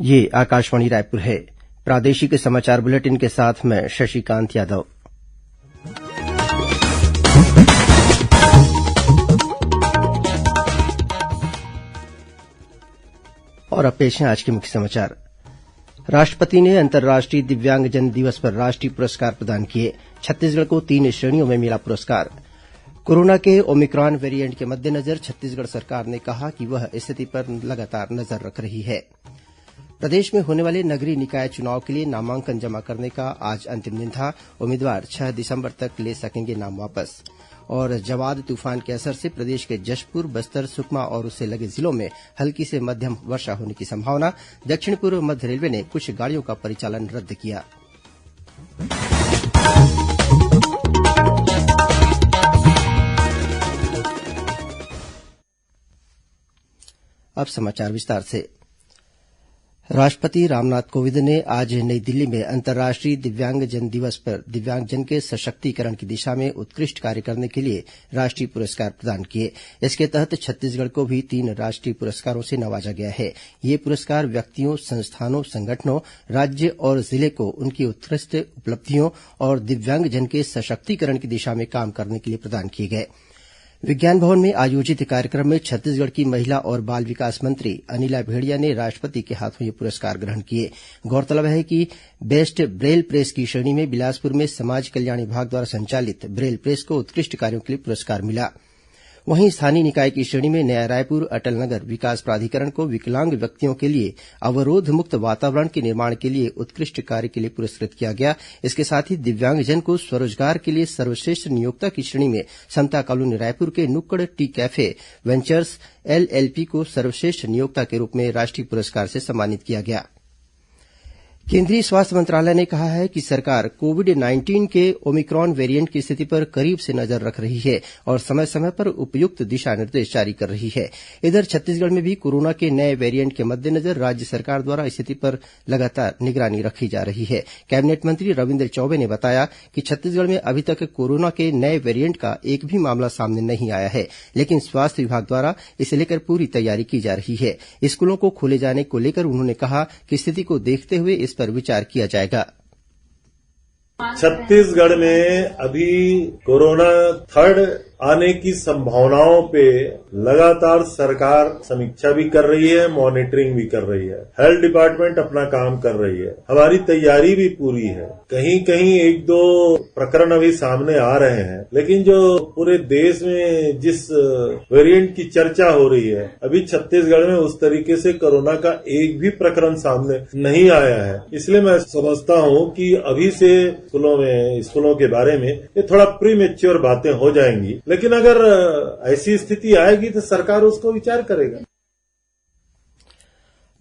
ये आकाशवाणी रायपुर है। प्रादेशिक समाचार बुलेटिन के साथ मैं शशिकांत यादव। और अब पेश है आज के मुख्य समाचार। राष्ट्रपति ने अंतर्राष्ट्रीय दिव्यांगजन दिवस पर राष्ट्रीय पुरस्कार प्रदान किए। छत्तीसगढ़ को 3 श्रेणियों में मिला पुरस्कार। कोरोना के ओमिक्रॉन वेरिएंट के मद्देनजर छत्तीसगढ़ सरकार ने कहा कि वह स्थिति पर लगातार नजर रख रही है। प्रदेश में होने वाले नगरीय निकाय चुनाव के लिए नामांकन जमा करने का आज अंतिम दिन था। उम्मीदवार 6 दिसंबर तक ले सकेंगे नाम वापस। और जवाद तूफान के असर से प्रदेश के जशपुर, बस्तर, सुकमा और उससे लगे जिलों में हल्की से मध्यम वर्षा होने की संभावना। दक्षिण पूर्व मध्य रेलवे ने कुछ गाड़ियों का परिचालन रद्द किया। अब समाचार विस्तार से। राष्ट्रपति रामनाथ कोविंद ने आज नई दिल्ली में अंतर्राष्ट्रीय दिव्यांगजन दिवस पर दिव्यांगजन के सशक्तिकरण की दिशा में उत्कृष्ट कार्य करने के लिए राष्ट्रीय पुरस्कार प्रदान किए। इसके तहत छत्तीसगढ़ को भी 3 राष्ट्रीय पुरस्कारों से नवाजा गया है। ये पुरस्कार व्यक्तियों, संस्थानों, संगठनों, राज्य और जिले को उनकी उत्कृष्ट उपलब्धियों और दिव्यांगजन के सशक्तिकरण की दिशा में काम करने के लिए प्रदान किए गए। विज्ञान भवन में आयोजित कार्यक्रम में छत्तीसगढ़ की महिला और बाल विकास मंत्री अनिला भेड़िया ने राष्ट्रपति के हाथों ये पुरस्कार ग्रहण किए। गौरतलब है कि बेस्ट ब्रेल प्रेस की श्रेणी में बिलासपुर में समाज कल्याण विभाग द्वारा संचालित ब्रेल प्रेस को उत्कृष्ट कार्यों के लिए पुरस्कार मिला। वहीं स्थानीय निकाय की श्रेणी में नया रायपुर अटल नगर विकास प्राधिकरण को विकलांग व्यक्तियों के लिए अवरोध मुक्त वातावरण के निर्माण के लिए उत्कृष्ट कार्य के लिए पुरस्कृत किया गया। इसके साथ ही दिव्यांगजन को स्वरोजगार के लिए सर्वश्रेष्ठ नियोक्ता की श्रेणी में समता कॉलोनी रायपुर के नुक्कड़ टी कैफे वेंचर्स एलएलपी को सर्वश्रेष्ठ नियोक्ता के रूप में राष्ट्रीय पुरस्कार से सम्मानित किया गया। केंद्रीय स्वास्थ्य मंत्रालय ने कहा है कि सरकार कोविड-19 के ओमिक्रॉन वेरिएंट की स्थिति पर करीब से नजर रख रही है और समय समय पर उपयुक्त दिशा निर्देश जारी कर रही है। इधर छत्तीसगढ़ में भी कोरोना के नए वेरिएंट के मद्देनजर राज्य सरकार द्वारा स्थिति पर लगातार निगरानी रखी जा रही है। कैबिनेट मंत्री रविन्द्र चौबे ने बताया कि छत्तीसगढ़ में अभी तक कोरोना के नए वेरिएंट का एक भी मामला सामने नहीं आया है, लेकिन स्वास्थ्य विभाग द्वारा इसे लेकर पूरी तैयारी की जा रही है। स्कूलों को खोले जाने को लेकर उन्होंने कहा कि स्थिति को देखते हुए इस पर विचार किया जाएगा। छत्तीसगढ़ में अभी कोरोना थर्ड आने की संभावनाओं पे लगातार सरकार समीक्षा भी कर रही है, मॉनिटरिंग भी कर रही है। हेल्थ डिपार्टमेंट अपना काम कर रही है। हमारी तैयारी भी पूरी है। कहीं कहीं 1-2 प्रकरण अभी सामने आ रहे हैं, लेकिन जो पूरे देश में जिस वेरिएंट की चर्चा हो रही है, अभी छत्तीसगढ़ में उस तरीके से कोरोना का एक भी प्रकरण सामने नहीं आया है। इसलिए मैं समझता हूं कि अभी से स्कूलों के बारे में ये थोड़ा प्रीमेच्योर बातें हो जाएंगी, लेकिन अगर ऐसी स्थिति आएगी तो सरकार उसको विचार करेगा।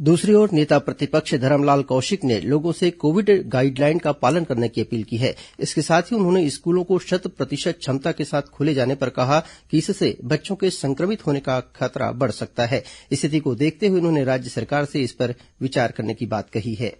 दूसरी ओर नेता प्रतिपक्ष धरमलाल कौशिक ने लोगों से कोविड गाइडलाइन का पालन करने की अपील की है। इसके साथ ही उन्होंने स्कूलों को 100% क्षमता के साथ खोले जाने पर कहा कि इससे बच्चों के संक्रमित होने का खतरा बढ़ सकता है। स्थिति को देखते हुए उन्होंने राज्य सरकार से इस पर विचार करने की बात कही है।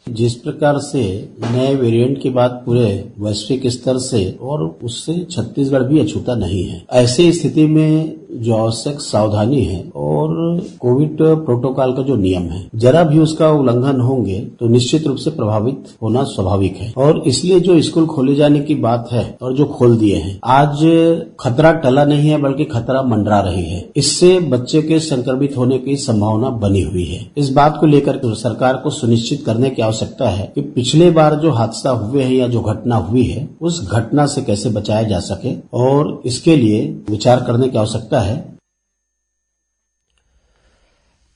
जिस प्रकार से नए वेरिएंट के बाद पूरे वैश्विक स्तर से और उससे छत्तीसगढ़ भी अछूता नहीं है, ऐसी स्थिति में जो आवश्यक सावधानी है और कोविड प्रोटोकॉल का जो नियम है, जरा भी उसका उल्लंघन होंगे तो निश्चित रूप से प्रभावित होना स्वाभाविक है। और इसलिए जो स्कूल खोले जाने की बात है और जो खोल दिए हैं, आज खतरा टला नहीं है बल्कि खतरा मंडरा रही है। इससे बच्चे के संक्रमित होने की संभावना बनी हुई है। इस बात को लेकर सरकार को सुनिश्चित करने की आवश्यकता है कि पिछले बार जो हादसा हुए हैं या जो घटना हुई है, उस घटना से कैसे बचाया जा सके और इसके लिए विचार करने की आवश्यकता है।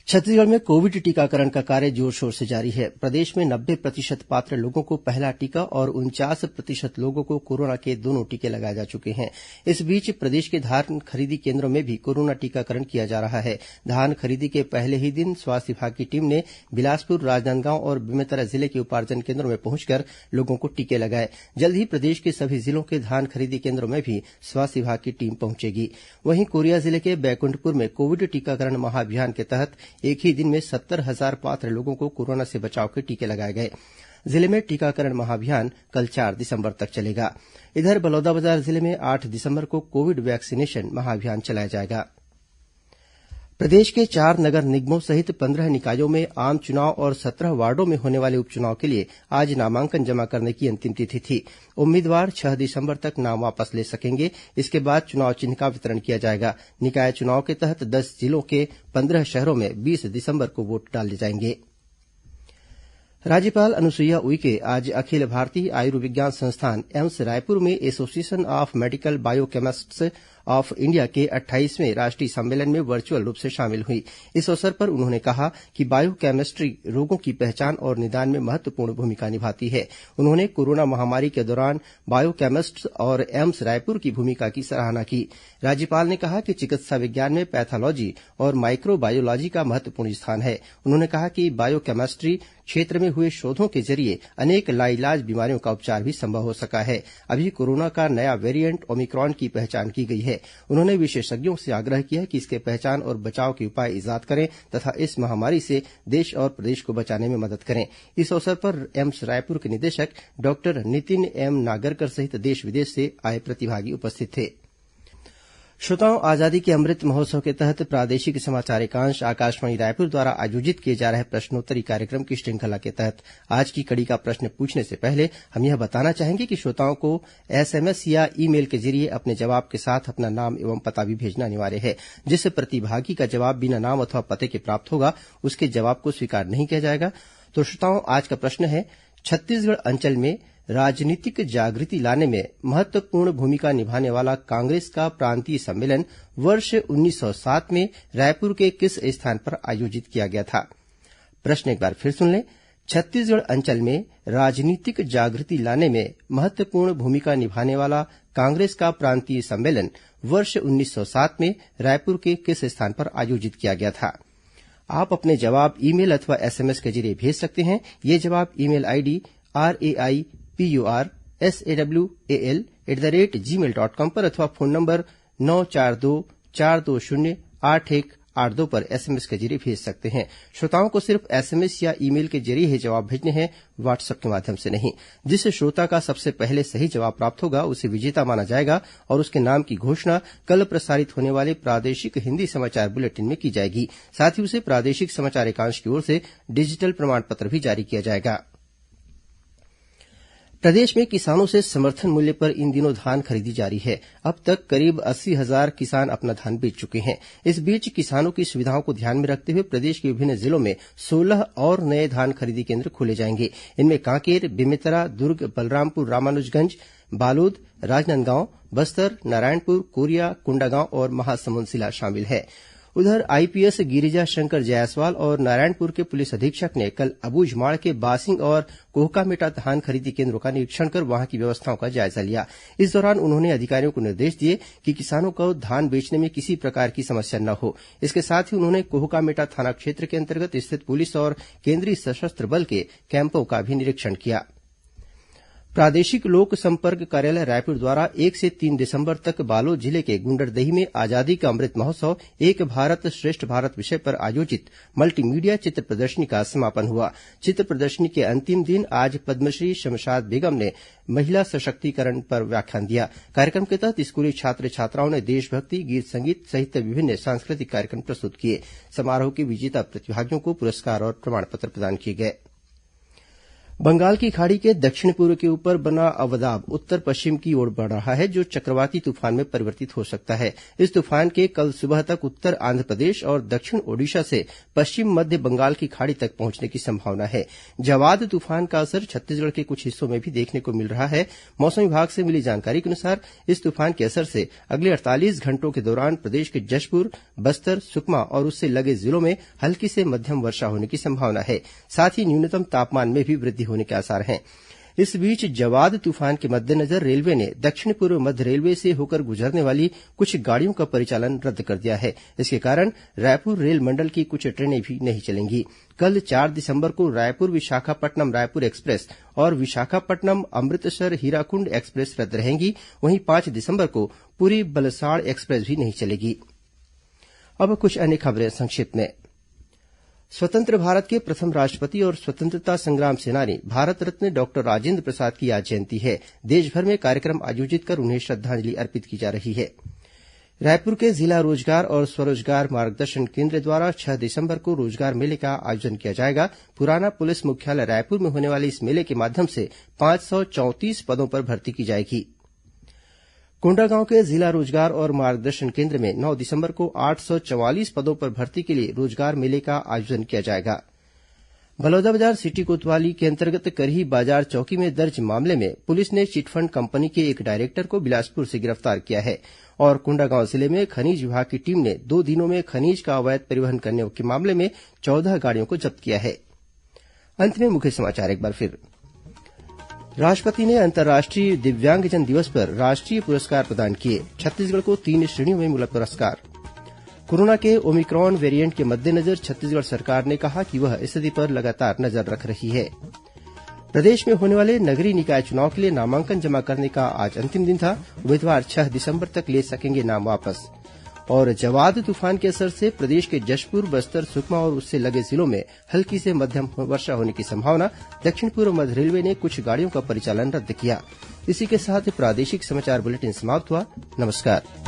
छत्तीसगढ़ में कोविड टीकाकरण का कार्य जोर शोर से जारी है। प्रदेश में 90% पात्र लोगों को पहला टीका और 49% लोगों को कोरोना के दोनों टीके लगाए जा चुके हैं। इस बीच प्रदेश के धान खरीदी केंद्रों में भी कोरोना टीकाकरण किया जा रहा है। धान खरीदी के पहले ही दिन स्वास्थ्य विभाग की टीम ने बिलासपुर, राजनांदगांव और बेमेतरा जिले के उपार्जन केंद्रों में पहुंचकर लोगों को टीके लगाए। जल्द ही प्रदेश के सभी जिलों के धान खरीदी केंद्रों में भी स्वास्थ्य विभाग की टीम पहुंचेगी। वहीं कोरिया जिले के बैकुंठपुर में कोविड टीकाकरण महाअभियान के तहत एक ही दिन में 70,000 पात्र लोगों को कोरोना से बचाव के टीके लगाए गए। जिले में टीकाकरण महाअभियान कल 4 दिसंबर तक चलेगा। इधर बलौदाबाजार जिले में 8 दिसंबर को कोविड वैक्सीनेशन महाअभियान चलाया जाएगा। प्रदेश के 4 नगर निगमों सहित 15 निकायों में आम चुनाव और 17 वार्डों में होने वाले उपचुनाव के लिए आज नामांकन जमा करने की अंतिम तिथि थी। उम्मीदवार 6 दिसंबर तक नाम वापस ले सकेंगे। इसके बाद चुनाव चिन्ह का वितरण किया जाएगा। निकाय चुनाव के तहत 10 जिलों के 15 शहरों में 20 दिसंबर को वोट डाले जाएंगे। राज्यपाल अनुसुईया उइके आज अखिल भारतीय आयुर्विज्ञान संस्थान एम्स रायपुर में association of medical biochemists of India के 28वें राष्ट्रीय सम्मेलन में वर्चुअल रूप से शामिल हुई। इस अवसर पर उन्होंने कहा कि बायोकेमिस्ट्री रोगों की पहचान और निदान में महत्वपूर्ण भूमिका निभाती है। उन्होंने कोरोना महामारी के दौरान बायोकेमिस्ट्स और एम्स रायपुर की भूमिका की सराहना की। राज्यपाल ने कहा कि चिकित्सा विज्ञान में पैथोलॉजी और माइक्रोबायोलॉजी का महत्वपूर्ण स्थान है। उन्होंने कहा कि बायोकेमिस्ट्री क्षेत्र में हुए शोधों के जरिए अनेक लाइलाज बीमारियों का उपचार भी संभव हो सका है। अभी कोरोना का नया वेरिएंट ओमिक्रॉन की पहचान की गई है। उन्होंने विशेषज्ञों से आग्रह किया कि इसके पहचान और बचाव के उपाय ईजाद करें तथा इस महामारी से देश और प्रदेश को बचाने में मदद करें। इस अवसर पर एम्स रायपुर के निदेशक डॉक्टर नितिन एम नागरकर सहित देश विदेश से आए प्रतिभागी उपस्थित थे। श्रोताओं, आजादी के अमृत महोत्सव के तहत प्रादेशिक समाचार एकांश आकाशवाणी रायपुर द्वारा आयोजित किए जा रहे प्रश्नोत्तरी कार्यक्रम की श्रृंखला के तहत आज की कड़ी का प्रश्न पूछने से पहले हम यह बताना चाहेंगे कि श्रोताओं को एसएमएस या ईमेल के जरिए अपने जवाब के साथ अपना नाम एवं पता भी भेजना अनिवार्य है। जिस प्रतिभागी का जवाब बिना नाम अथवा पते के प्राप्त होगा उसके जवाब को स्वीकार नहीं किया जाएगा। तो श्रोताओं, आज का प्रश्न है, छत्तीसगढ़ अंचल में राजनीतिक जागृति लाने में महत्वपूर्ण भूमिका निभाने वाला कांग्रेस का प्रांतीय सम्मेलन वर्ष 1907 में रायपुर के किस स्थान पर आयोजित किया गया था? प्रश्न एक बार फिर सुन लें। छत्तीसगढ़ अंचल में राजनीतिक जागृति लाने में महत्वपूर्ण भूमिका निभाने वाला कांग्रेस का प्रांतीय सम्मेलन वर्ष 1907 में रायपुर के किस स्थान पर आयोजित किया गया था? आप अपने जवाब ईमेल अथवा एसएमएस के जरिए भेज सकते हैं। ये जवाब ईमेल आईडी raipursawl@gmail.com पर अथवा फोन नंबर 9424208182 पर एसएमएस के जरिए भेज सकते हैं। श्रोताओं को सिर्फ एसएमएस या ईमेल के जरिए ही जवाब भेजने हैं, व्हाट्सएप के माध्यम से नहीं। जिस श्रोता का सबसे पहले सही जवाब प्राप्त होगा उसे विजेता माना जाएगा और उसके नाम की घोषणा कल प्रसारित होने वाले प्रादेशिक हिंदी समाचार बुलेटिन में की जाएगी। साथ ही उसे प्रादेशिक समाचार एकांश की ओर से डिजिटल प्रमाण पत्र भी जारी किया जाएगा। प्रदेश में किसानों से समर्थन मूल्य पर इन दिनों धान खरीदी जारी है। अब तक करीब 80,000 किसान अपना धान बेच चुके हैं। इस बीच किसानों की सुविधाओं को ध्यान में रखते हुए प्रदेश के विभिन्न जिलों में 16 और नए धान खरीदी केन्द्र खोले जाएंगे। इनमें कांकेर, बेमेतरा, दुर्ग, बलरामपुर, रामानुजगंज, बालोद, राजनांदगांव, बस्तर, नारायणपुर, कोरिया, कोंडागांव और महासमुंद जिला शामिल है। उधर आईपीएस गिरिजा शंकर जायसवाल और नारायणपुर के पुलिस अधीक्षक ने कल अबूझमाड़ के बासिंग और कोहकामेटा धान खरीदी केन्द्रों का निरीक्षण कर वहां की व्यवस्थाओं का जायजा लिया। इस दौरान उन्होंने अधिकारियों को निर्देश दिए कि किसानों को धान बेचने में किसी प्रकार की समस्या न हो। इसके साथ ही उन्होंने कोहकामेटा थाना क्षेत्र के अंतर्गत स्थित पुलिस और केंद्रीय सशस्त्र बल के कैंपों का भी निरीक्षण किया। प्रादेशिक लोक संपर्क कार्यालय रायपुर द्वारा 1 से 3 दिसंबर तक बालोद जिले के गुंडरदेही में आजादी का अमृत महोत्सव एक भारत श्रेष्ठ भारत विषय पर आयोजित मल्टीमीडिया चित्र प्रदर्शनी का समापन हुआ। चित्र प्रदर्शनी के अंतिम दिन आज पद्मश्री शमशाद बेगम ने महिला सशक्तिकरण पर व्याख्यान दिया। कार्यक्रम के तहत स्कूली छात्र छात्राओं ने देशभक्ति, गीत संगीत सहित विभिन्न सांस्कृतिक कार्यक्रम प्रस्तुत किए। समारोह के विजेता प्रतिभागियों को पुरस्कार और प्रमाण पत्र प्रदान किए गए। बंगाल की खाड़ी के दक्षिण पूर्व के ऊपर बना अवदाब उत्तर पश्चिम की ओर बढ़ रहा है, जो चक्रवाती तूफान में परिवर्तित हो सकता है। इस तूफान के कल सुबह तक उत्तर आंध्रप्रदेश और दक्षिण ओडिशा से पश्चिम मध्य बंगाल की खाड़ी तक पहुंचने की संभावना है। जवाद तूफान का असर छत्तीसगढ़ के कुछ हिस्सों में भी देखने को मिल रहा है। मौसम विभाग से मिली जानकारी के अनुसार इस तूफान के असर से अगले 48 घंटों के दौरान प्रदेश के जशपुर, बस्तर, सुकमा और उससे लगे जिलों में हल्की से मध्यम वर्षा होने की संभावना है। साथ ही न्यूनतम तापमान में भी वृद्धि होने के आसार हैं। इस बीच जवाद तूफान के मद्देनजर रेलवे ने दक्षिण पूर्व मध्य रेलवे से होकर गुजरने वाली कुछ गाड़ियों का परिचालन रद्द कर दिया है। इसके कारण रायपुर रेल मंडल की कुछ ट्रेनें भी नहीं चलेंगी। कल 4 दिसंबर को रायपुर विशाखापट्नम रायपुर एक्सप्रेस और विशाखापट्नम अमृतसर हीराकुंड एक्सप्रेस रद्द रहेंगी। वहीं 5 दिसंबर को पुरी बलसाड़ एक्सप्रेस भी नहीं चलेगी। अब कुछ अन्य खबरें संक्षिप्त में। स्वतंत्र भारत के प्रथम राष्ट्रपति और स्वतंत्रता संग्राम सेनानी भारत रत्न डॉक्टर राजेन्द्र प्रसाद की आज जयंती है। देशभर में कार्यक्रम आयोजित कर उन्हें श्रद्धांजलि अर्पित की जा रही है। रायपुर के जिला रोजगार और स्वरोजगार मार्गदर्शन केन्द्र द्वारा 6 दिसंबर को रोजगार मेले का आयोजन किया जाएगा। पुराना पुलिस मुख्यालय रायपुर में होने वाले इस मेले के माध्यम से 534 पदों पर भर्ती की जाएगी। कोंडागांव के जिला रोजगार और मार्गदर्शन केन्द्र में 9 दिसंबर को 844 पदों पर भर्ती के लिए रोजगार मेले का आयोजन किया जाएगा। बलौदाबाजार सिटी कोतवाली के अंतर्गत करही बाजार चौकी में दर्ज मामले में पुलिस ने चिटफंड कंपनी के एक डायरेक्टर को बिलासपुर से गिरफ्तार किया है और कोंडागांव जिले में खनिज विभाग की टीम ने 2 दिनों में खनिज का अवैध परिवहन करने के मामले में 14 गाड़ियों को जब्त किया है। अंत में मुख्य समाचार एक बार फिर। राष्ट्रपति ने अंतर्राष्ट्रीय दिव्यांगजन दिवस पर राष्ट्रीय पुरस्कार प्रदान किए। छत्तीसगढ़ को 3 श्रेणियों में मिला पुरस्कार। कोरोना के ओमिक्रॉन वेरिएंट के मद्देनजर छत्तीसगढ़ सरकार ने कहा कि वह स्थिति पर लगातार नजर रख रही है। प्रदेश में होने वाले नगरीय निकाय चुनाव के लिए नामांकन जमा करने का आज अंतिम दिन था। उम्मीदवार 6 दिसंबर तक ले सकेंगे नाम वापस। और जवाद तूफान के असर से प्रदेश के जशपुर, बस्तर, सुकमा और उससे लगे जिलों में हल्की से मध्यम वर्षा होने की संभावना। दक्षिण पूर्व मध्य रेलवे ने कुछ गाड़ियों का परिचालन रद्द किया। इसी के साथ प्रादेशिक समाचार बुलेटिन समाप्त हुआ। नमस्कार।